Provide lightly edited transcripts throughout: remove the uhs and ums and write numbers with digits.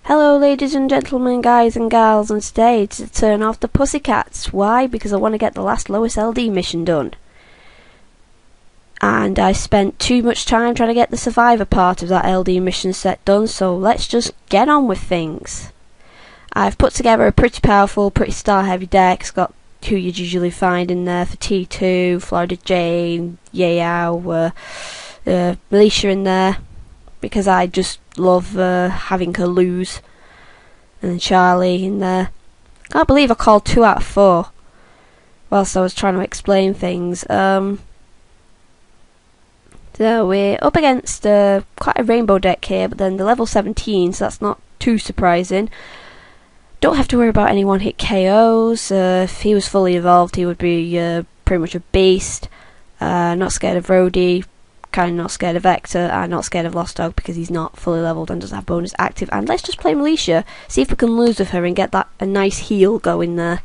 Hello ladies and gentlemen, guys and gals, and today to turn off the pussycats. Why? Because I want to get the last Lois Ld mission done. And I spent too much time trying to get the survivor part of that LD mission set done, so let's just get on with things. I've put together a pretty powerful, pretty star heavy deck. It's got who you'd usually find in there for T2, Florida Jane, Yao, Militia in there, because I just love having her lose. And then Charlie in there. Can't believe I called 2 out of 4 whilst I was trying to explain things. So we're up against quite a rainbow deck here, but then the level 17, so that's not too surprising. Don't have to worry about any one-hit KOs. If he was fully evolved, he would be pretty much a beast. Not scared of Rhodey. Kind of not scared of Vector, and not scared of Lost Dog because he's not fully leveled and doesn't have bonus active. And let's just play Militia, see if we can lose with her and get that a nice heal going there.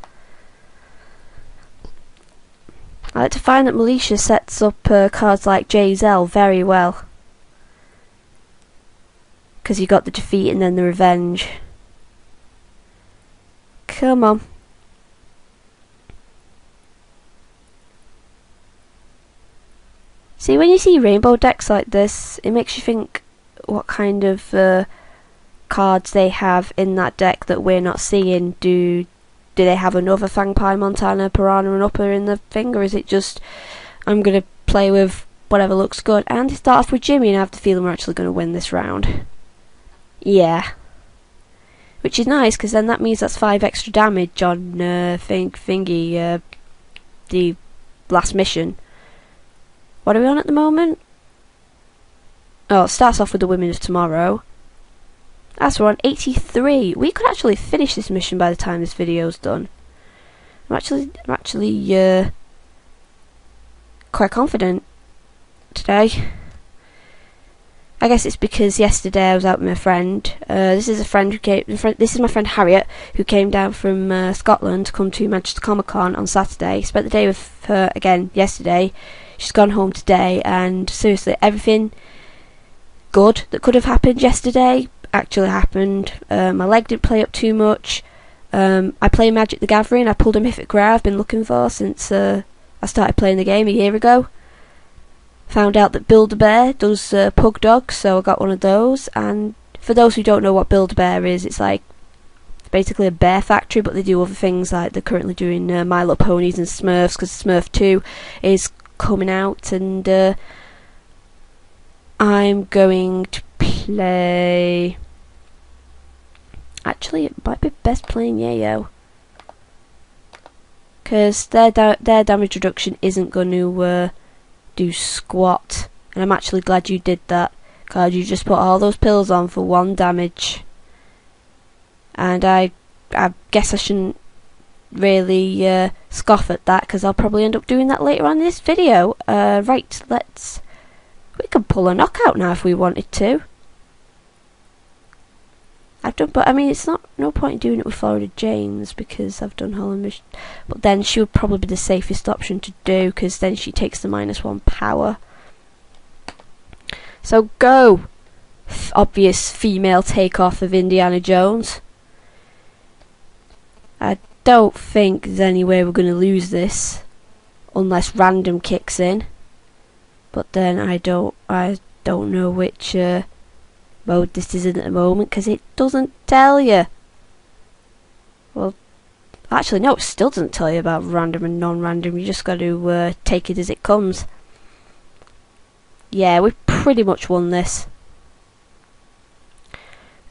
I like to find that Militia sets up cards like J.L. very well, because you got the defeat and then the revenge. Come on. See, when you see rainbow decks like this, it makes you think what kind of cards they have in that deck that we're not seeing. Do they have another Fangpie, Montana, Piranha and Upper in the thing, or is it just, I'm going to play with whatever looks good? And to start off with Jimmy, and I have the feeling we're actually going to win this round. Yeah. Which is nice, because then that means that's 5 extra damage on Thingy, the last mission. What are we on at the moment? Oh, it starts off with the Women of Tomorrow. That's we're on 83. We could actually finish this mission by the time this video's done. I'm actually quite confident today. I guess it's because yesterday I was out with my friend. This is my friend Harriet, who came down from Scotland to come to Manchester Comic Con on Saturday. Spent the day with her again yesterday. She's gone home today, and seriously, everything good that could have happened yesterday actually happened. My leg didn't play up too much. I play Magic the Gathering. I pulled a mythic rare I've been looking for since I started playing the game a year ago. Found out that Build-A-Bear does pug dogs, so I got one of those. And for those who don't know what Build-A-Bear is, it's like basically a bear factory, but they do other things, like they're currently doing My Little Ponies and Smurfs, because Smurf 2 is coming out, and I'm going to play. Actually, it might be best playing Yayo, because their damage reduction isn't going to do squat, and I'm actually glad you did that, because you just put all those pills on for 1 damage, and I guess I shouldn't really scoff at that, because I'll probably end up doing that later on in this video. Right, we can pull a knockout now if we wanted to. But I mean, it's no point in doing it with Florida Jane's, because I've done Holland Mission. But then she would probably be the safest option to do, because then she takes the -1 power. So go! Obvious female takeoff of Indiana Jones. I don't think there's any way we're going to lose this unless random kicks in. But then I don't know which mode this is in at the moment, because it doesn't tell you. Well, actually no, it still doesn't tell you about random and non-random. You just got to take it as it comes. Yeah, we've pretty much won this.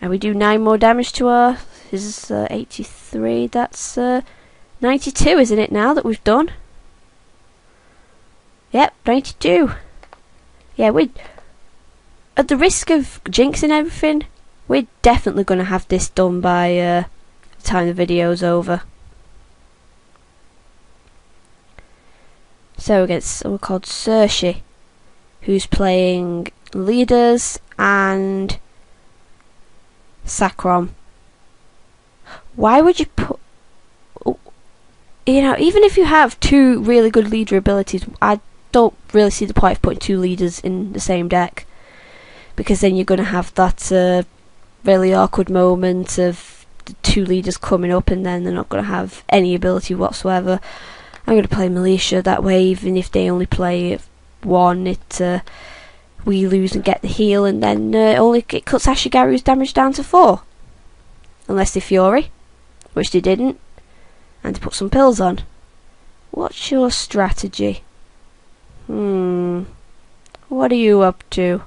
And we do 9 more damage to her. This is 83. That's 92, isn't it, now that we've done? Yep, 92. Yeah, we're at the risk of jinxing everything. We're definitely going to have this done by the time the video's over. So against someone called Saoirse, who's playing Leaders and Sacrum. Why would you put... You know, even if you have 2 really good leader abilities, I don't really see the point of putting 2 leaders in the same deck, because then you're going to have that really awkward moment of the two leaders coming up and then they're not going to have any ability whatsoever. I'm going to play Militia that way, even if they only play one. We lose and get the heal, and then it cuts Ashigaru's damage down to 4. Unless they Fury, which they didn't, and to put some pills on. What's your strategy? What are you up to?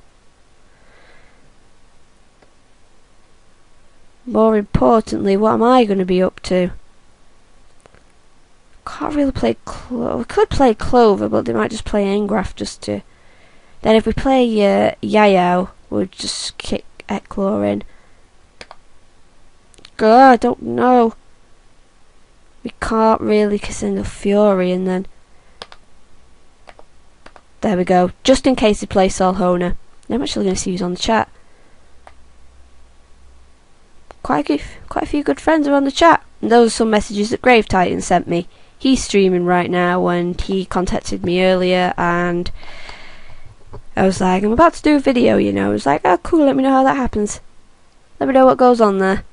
More importantly, what am I going to be up to? Can't really play Clover. We could play Clover, but they might just play Engraf just to... Then if we play Yayao, we'll just kick Eklor in. God, I don't know. We can't really send a Fury and then... There we go. Just in case they play Solhona. I'm actually going to see who's on the chat. Quite a few good friends are on the chat. And those are some messages that Grave Titan sent me. He's streaming right now and he contacted me earlier and I was like, I'm about to do a video, you know. I was like, oh cool, let me know how that happens. Let me know what goes on there.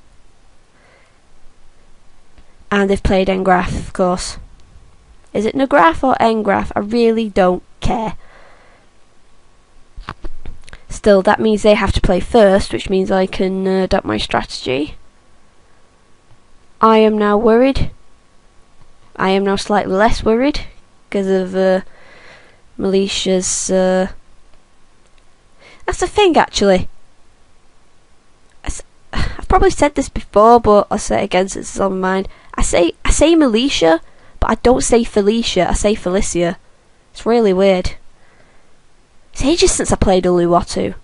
And they've played Engraf, of course. Is it Nagraf or Engraf? I really don't care. Still, that means they have to play first, which means I can adapt my strategy. I am now worried. I am now slightly less worried because of Militia's... That's the thing, actually. I've probably said this before, but I'll say it again since it's on my mind. I say Militia, but I don't say Felicia. I say Felicia. It's really weird. It's ages since I played Uluwatu.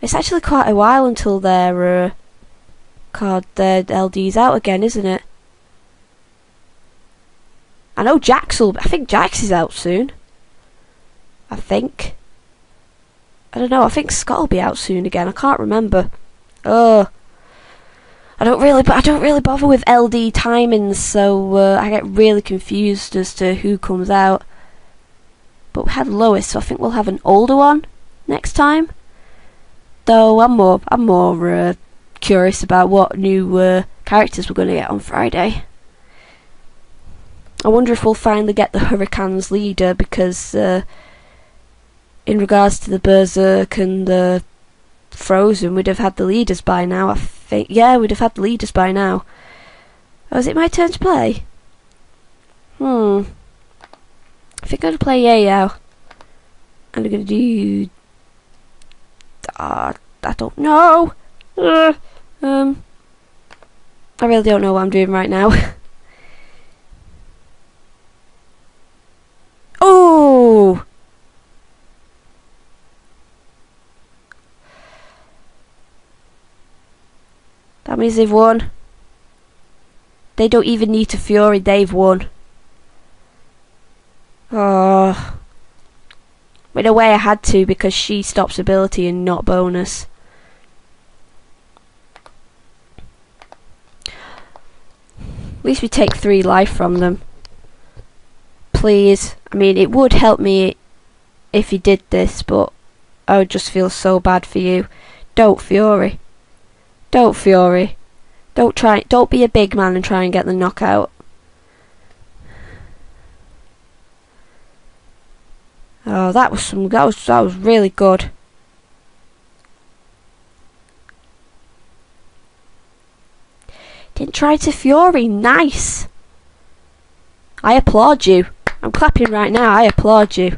It's actually quite a while until their LD's out again, isn't it? I know I think Jax is out soon. I think. I don't know, I think Scott will be out soon again. I can't remember. I don't really bother with LD timings, so I get really confused as to who comes out. But we had Lois, so I think we'll have an older one next time. Though I'm more curious about what new characters we're going to get on Friday. I wonder if we'll finally get the Hurricanes leader, because in regards to the Berserk and the Frozen, we'd have had the leaders by now, I think. Yeah, we'd have had the leaders by now. Oh, is it my turn to play? I think I'm going to play Yayao. And I'm going to do... I don't know. I really don't know what I'm doing right now. Oh! That means they've won. They don't even need to Fury, they've won. Oh. In a way I had to, because she stops ability and not bonus. At least we take 3 life from them. Please. I mean, it would help me if you did this, but I would just feel so bad for you. Don't Fury. Don't Fury. Don't be a big man and try and get the knockout. Oh, that was really good. Didn't try to Fury, nice. I applaud you. I'm clapping right now, I applaud you.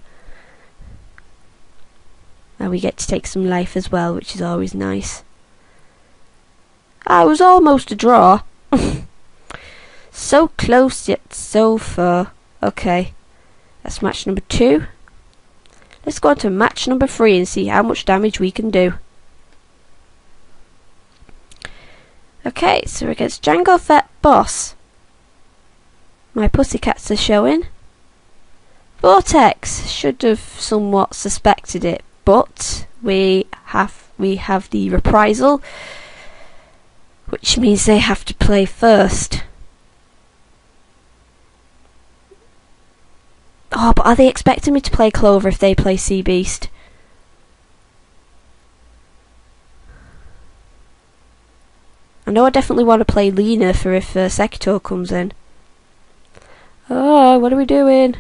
Now we get to take some life as well, which is always nice. I was almost a draw. So close yet so far. Okay, that's match number 2. Let's go on to match number 3 and see how much damage we can do. Okay, so we're against Jango Fett Boss. My pussycats are showing. Vortex should have somewhat suspected it, but we have the reprisal, which means they have to play first. Oh, but are they expecting me to play Clover if they play Sea Beast? I know I definitely want to play Lena for if Sekito comes in. Oh, what are we doing?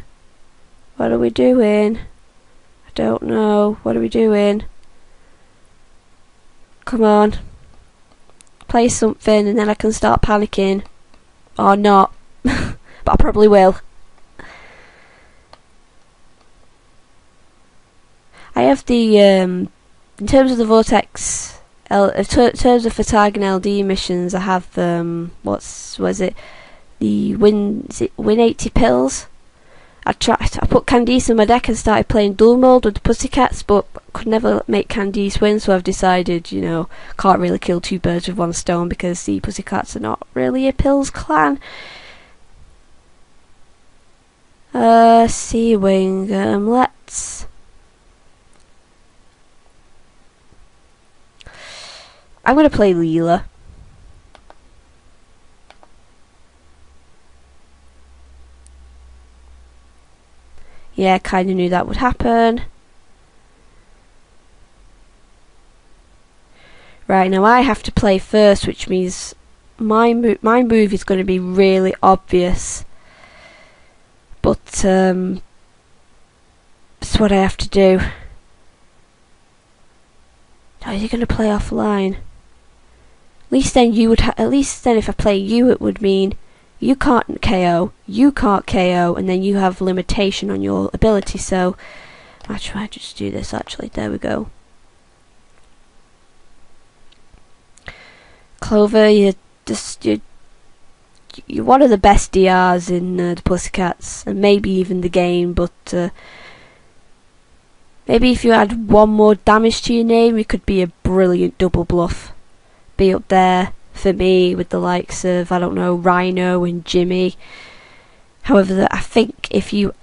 What are we doing? I don't know. What are we doing? Come on. Play something and then I can start panicking. Or not. But I probably will. I have the, in terms of the Vortex, in terms of Fatagan LD missions, I have, was it? The Win 80 pills? I put Candice in my deck and started playing dual mode with the Pussycats, but could never make Candice win, so I've decided, you know, can't really kill two birds with one stone because the Pussycats are not really a pills clan. Sea Wing, let's... I'm gonna play Leela. Yeah, kinda knew that would happen. Right, now I have to play first, which means my move is going to be really obvious. But, it's what I have to do. Are you going to play offline? At least then if I play you, it would mean you can't KO, and then you have limitation on your ability. So actually, I just do this. Actually, there we go. Clover, you're one of the best DRs in the Pussycats, and maybe even the game. But maybe if you add one more damage to your name, you could be a brilliant double bluff. Be up there for me with the likes of, I don't know, Rhino and Jimmy. However, I think if you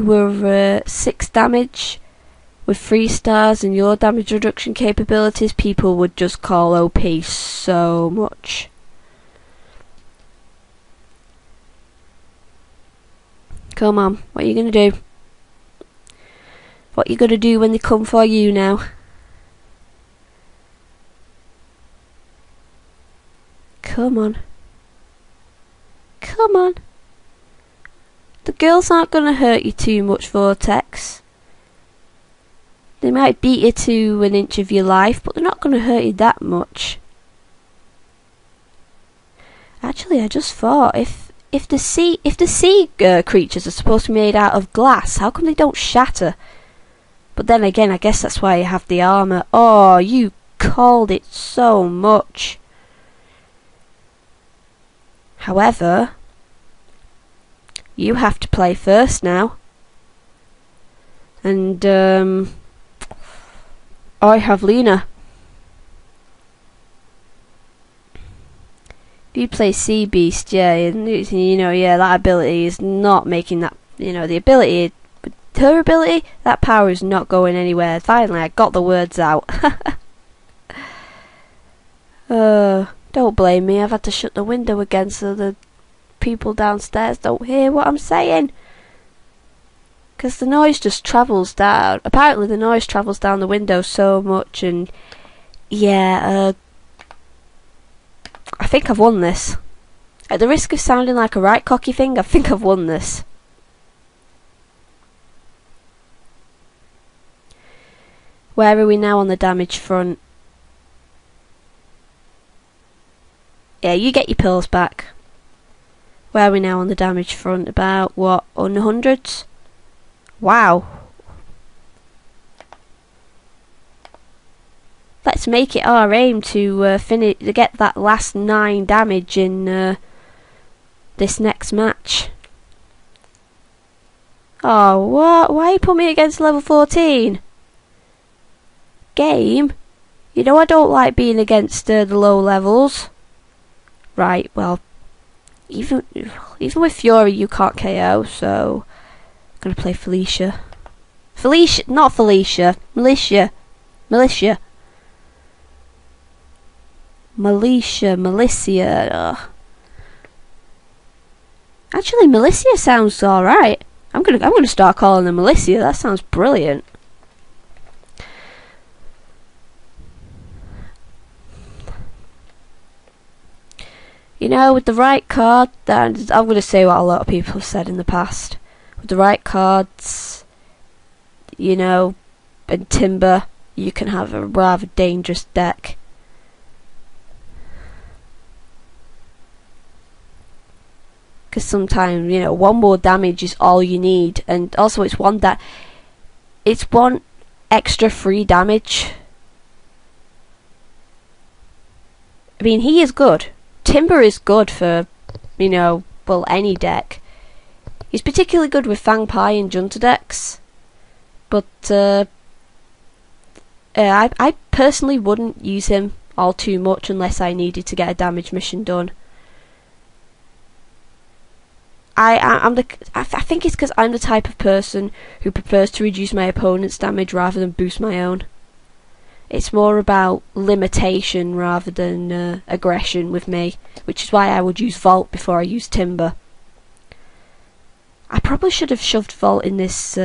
were 6 damage with 3 stars and your damage reduction capabilities, people would just call OP so much. Come on, what are you gonna do? What are you gonna do when they come for you now? Come on. Come on. The girls aren't going to hurt you too much, Vortex. They might beat you to an inch of your life, but they're not going to hurt you that much. Actually, I just thought, if the sea creatures are supposed to be made out of glass, how come they don't shatter? But then again, I guess that's why you have the armour. Oh, you called it so much. However, you have to play first now. And, I have Lena. If you play Sea Beast, yeah, you know, yeah, that ability is not making that, you know, the ability, her ability, that power is not going anywhere. Finally, I got the words out. Don't blame me, I've had to shut the window again so the people downstairs don't hear what I'm saying. Because the noise just travels down. Apparently the noise travels down the window so much, and yeah, I think I've won this. At the risk of sounding like a right cocky thing, I think I've won this. Where are we now on the damage front? Yeah, you get your pills back. Where are we now on the damage front? About, what, on the hundreds? Wow. Let's make it our aim to get that last 9 damage in this next match. Oh, what? Why you put me against level 14? Game? You know I don't like being against the low levels. Right, well, even with Fury you can't KO, so I'm gonna play Felicia. Not Felicia. Militia. Ugh. Actually, Militia sounds alright. I'm gonna start calling them Militia. That sounds brilliant. You know, with the right card, and I'm going to say what a lot of people have said in the past. With the right cards, you know, and timber, you can have a rather dangerous deck. Because sometimes, you know, one more damage is all you need, and also it's one extra free damage. I mean, he is good. Timber is good for, you know, well, any deck. He's particularly good with Fang Pai and Junta decks, but I personally wouldn't use him all too much unless I needed to get a damage mission done. I think it's because I'm the type of person who prefers to reduce my opponent's damage rather than boost my own. It's more about limitation rather than aggression with me, which is why I would use Vault before I use Timber. I probably should have shoved Vault in this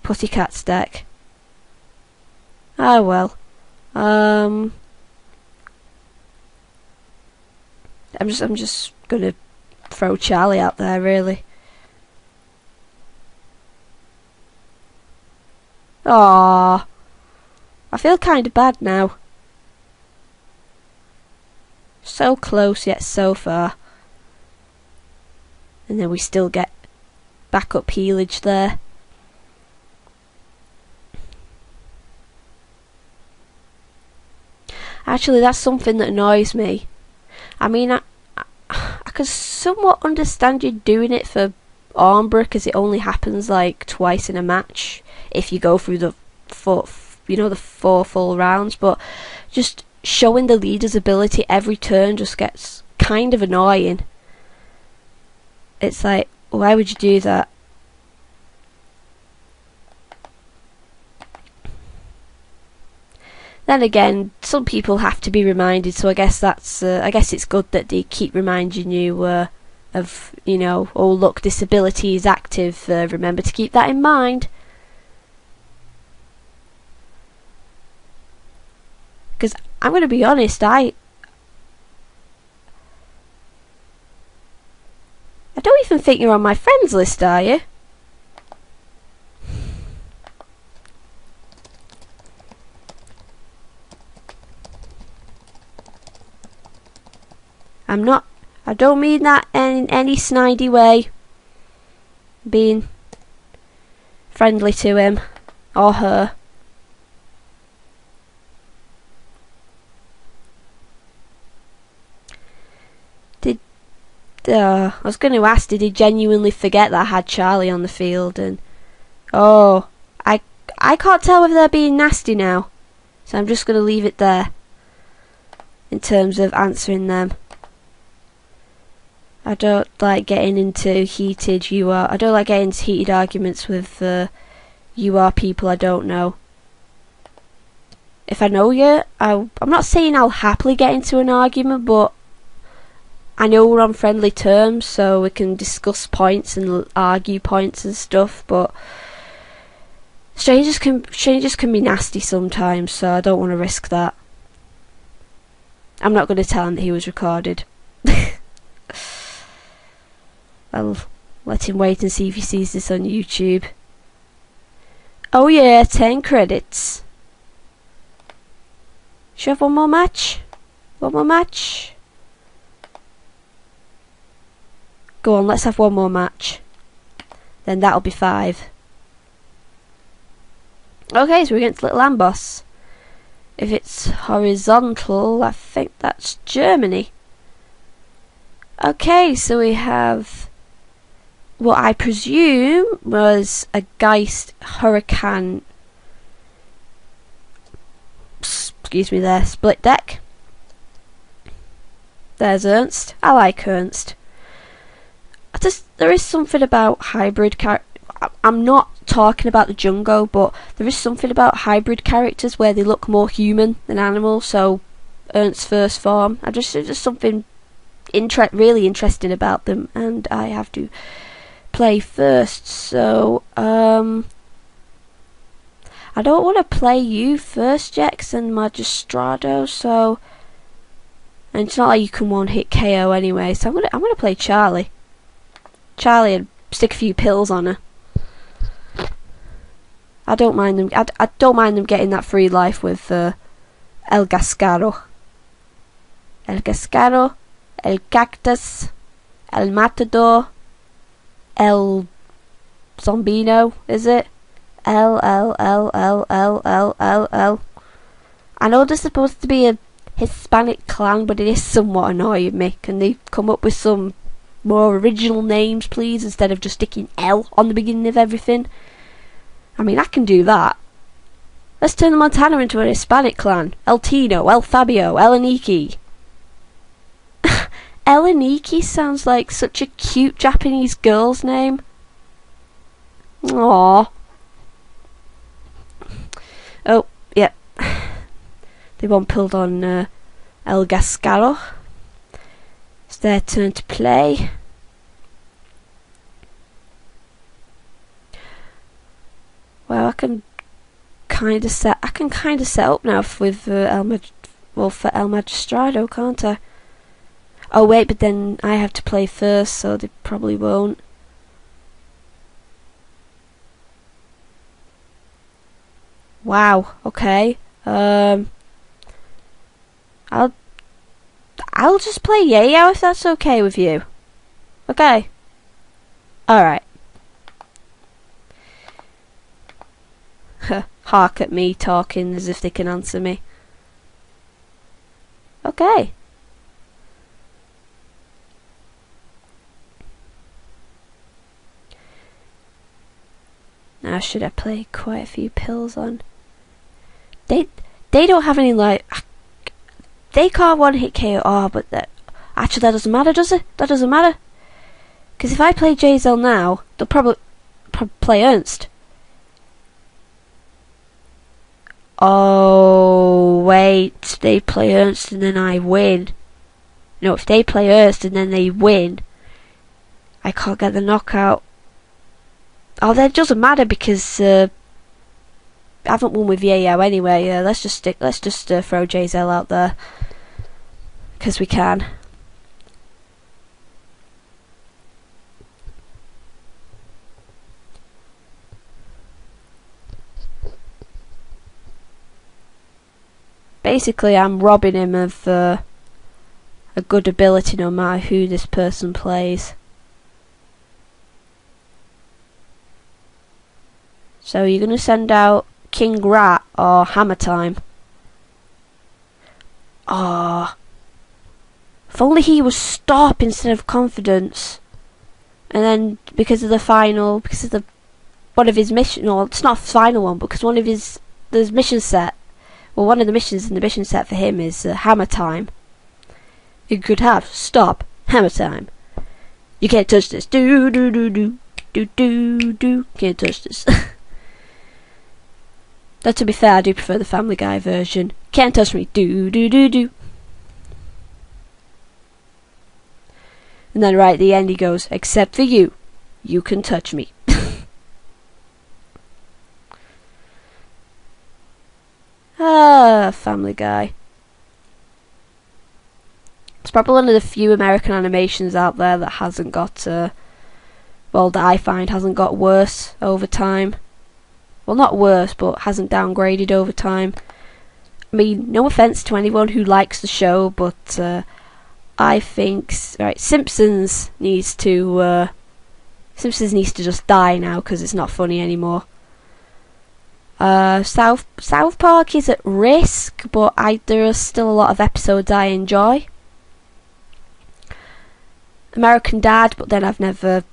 Pussycats deck. Oh well. I'm just gonna throw Charlie out there, really. Aww. I feel kinda bad now. So close yet so far. And then we still get backup healage there. Actually, that's something that annoys me. I mean, I can somewhat understand you doing it for Armbra, because it only happens like twice in a match if you go through the four full rounds, but just showing the leader's ability every turn just gets kind of annoying. It's like, why would you do that? Then again, some people have to be reminded, so I guess that's I guess it's good that they keep reminding you of, you know, oh look, this ability is active, remember to keep that in mind. Because I'm going to be honest, I don't even think you're on my friends list, are you? I'm not. I don't mean that in any snidey way. Being friendly to him or her. I was going to ask, did he genuinely forget that I had Charlie on the field? And oh, I can't tell whether they're being nasty now, so I'm just going to leave it there in terms of answering them. I don't like getting into heated I don't like getting into heated arguments with UR people I don't know. If I know you, I'm not saying I'll happily get into an argument, but I know we're on friendly terms, so we can discuss points and argue points and stuff, but strangers can be nasty sometimes, so I don't want to risk that. I'm not going to tell him that he was recorded. I'll let him wait and see if he sees this on YouTube. Oh yeah, 10 credits. Should we have one more match? One more match? Go on, let's have one more match. Then that'll be 5. Okay, so we're against Little Amboss. If it's horizontal, I think that's Germany. Okay, so we have what I presume was a Geist Hurricane, excuse me there, split deck. There's Ernst. I like Ernst. There is something about hybrid I'm not talking about the Jungo, but there is something about hybrid characters where they look more human than animal, so Ernst's first form, there's just something really interesting about them, and I have to play first, so I don't want to play you first, Jex and Magistrado, so And it's not like you can one hit KO anyway, so I'm gonna play Charlie. Charlie and stick a few pills on her. I don't mind them. I don't mind them getting that free life with El Gascaro. El Gascaro, El Cactus, El Matador, El Zombino, is it? L. I know there's supposed to be a Hispanic clan, but it is somewhat annoying me. Can they come up with some more original names, please, instead of just sticking L on the beginning of everything? I mean, I can do that. Let's turn the Montana into an Hispanic clan. El Tino, El Fabio, El Aniki. El Aniki sounds like such a cute Japanese girl's name. Aww. Oh, yeah. They won't pulled on El Gascaro. It's their turn to play. Well, I can kind of set up now with for El Magistrado, can't I? Oh wait, but then I have to play first, so they probably won't. Wow. Okay. I'll just play Yayo if that's okay with you. Okay. Alright. Hark at me talking as if they can answer me. Okay. Now should I play quite a few pills on? They don't have any like. They can't one hit KO. Oh, but actually that doesn't matter, does it? That doesn't matter. Because if I play J-Zell now, they'll probably play Ernst. Oh wait, they play Ernst and then I win. No, if they play Ernst and then they win, I can't get the knockout. Oh, that doesn't matter because I haven't won with Yayo anyway. Let's just throw J-Zell out there because we can. Basically, I'm robbing him of a good ability, no matter who this person plays. So you're going to send out King Rat or Hammer Time. Ah, if only he was Stop instead of Confidence. And then because of one of his missions, no, it's not a final one, because one of his mission set. Well, one of the missions in the mission set for him is Hammer Time. You could have Stop, Hammer Time. You can't touch this. Do do do do do do do. Can't touch this. Though to be fair, I do prefer the Family Guy version. Can't touch me. Do do do do. And then right at the end he goes, except for you. You can touch me. Ah, Family Guy. It's probably one of the few American animations out there that hasn't got, well, that I find hasn't got worse over time. Well, not worse, but hasn't downgraded over time. I mean, no offence to anyone who likes the show, but I think Simpsons needs to just die now because it's not funny anymore. South Park is at risk, but there are still a lot of episodes I enjoy. American Dad, but then I've never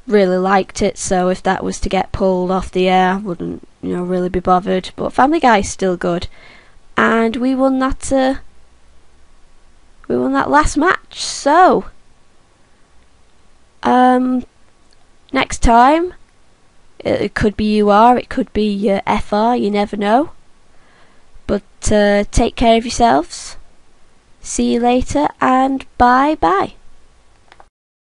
really liked it, so if that was to get pulled off the air, I wouldn't, really be bothered. But Family Guy is still good, and we won that last match. So, next time, it could be UR, it could be FR, you never know. But take care of yourselves. See you later, and bye bye.